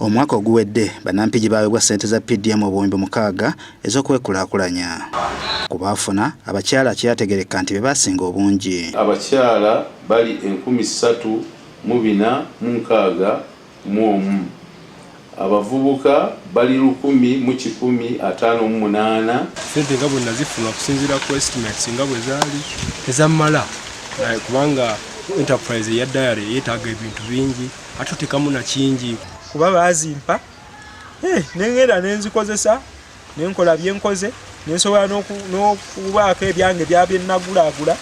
Omwaka oguwedde bannampigi baweebwa ssente za PDM obuwumbi 6 ez'okwekulaakulanya. Ku baafuna abakyala kyategereka nti be baasinga obungi. Abakyala bali 3461, abavubuka bali 1,158. Ssente nga bwe nazifuna okusinziira ku estimates nga bwe zaali tezammala kubanga enterprise ya diary yeetaaga ebintu bingi ate otekamu na kingi. Kuba baazimpa nengenda nenzikozesa nenkola byenkoze nensobola n'okubaako ebyange byabye nagulaagula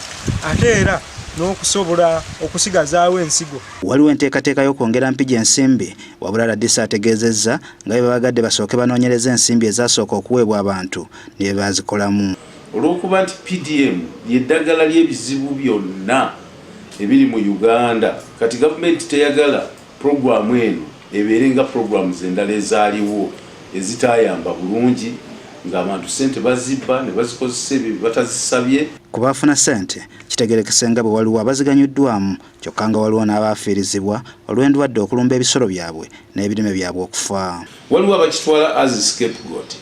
ate era n'okusobola okusigazaawo ensigo. Waliwo enteekateeka y'okwongera mpigi ensimbi wabula Ladisa ategeezezza nga bwe bagadde basooke banoonyereza ensimbi ezasooka okuweebwa abantu ne bazikolamu. Olw'okuba nti PDM ly'eddagala ly'ebizibu byonna ebiri mu Uganda, kati gavumenti teyagala puroguramu eno ebeere nga puroguramu endala ezaaliwo ezitaayamba bulungi ng'abantu ssente bazibba ne bazikozesa ebyo batazisabye. Ku baafuna ssente kitegerekese nga bwe waliwo abaziganyuddwamu kyokka nga waliwo n'abaafiirizibwa olw'endwadde okulumba ebisolo byabwe n'ebirime byabwe okufa. Waliwo abakitwala as scapegoat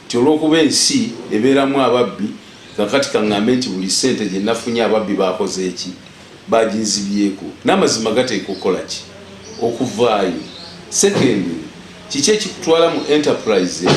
nti olw'okuba ensi ebeeramu ababbi, kakati kaŋŋambe nti buli ssente gye nafunye ababbi baakoze eki, baginzibyeko. N'amazima gateeka okukola ki? Okuvaayo. Secondly, kiki ekikutwala mu enterprise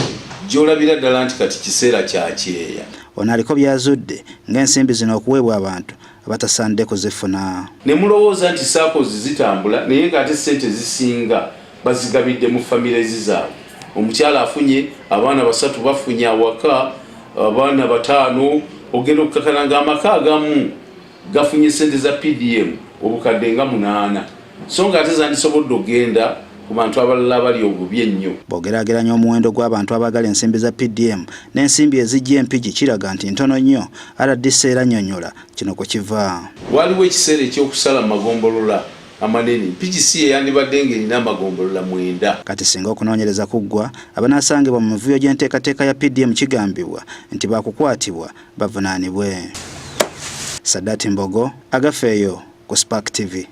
gy'olabira ddala nti kati kiseera kya kyeya? Ono aliko byazudde ng'ensimbi zino okuweebwa abantu abatasaanidde kuzifuna. Ne mulowooza nti saakozi zitambula naye ng'ate ssente zisinga bazigabidde mu famire zaabwe. Omukyala afunye abaana 3 bafunye awaka, abaana 5, ogenda okukakana ng'amaka agamu gafunye ssente za PDM obukadde nga 8. So ng'ate zandisobodde ogenda ku bantu abalala bali obubi ennyo. Bw'ogeraageranya omuwendo gw'abantu abaagala ensimbi za PDM n'ensimbi ezijja empigi kiraga nti ntono nnyo. Ladisa era annyonnyola kino kwe kiva. Waliwo ekiseera eky'okusala amagombolola amanene. Mpigi si yandibadde ng'erina amagombolola 9. Kati singa okunoonyereza kuggwa abanaasangibwa mu mivuyo gy'enteekateeka ya PDM kigambibwa nti baakukwatibwa bavunaanibwe. Sadat Mbogo, Agafeeyo ku Spark TV.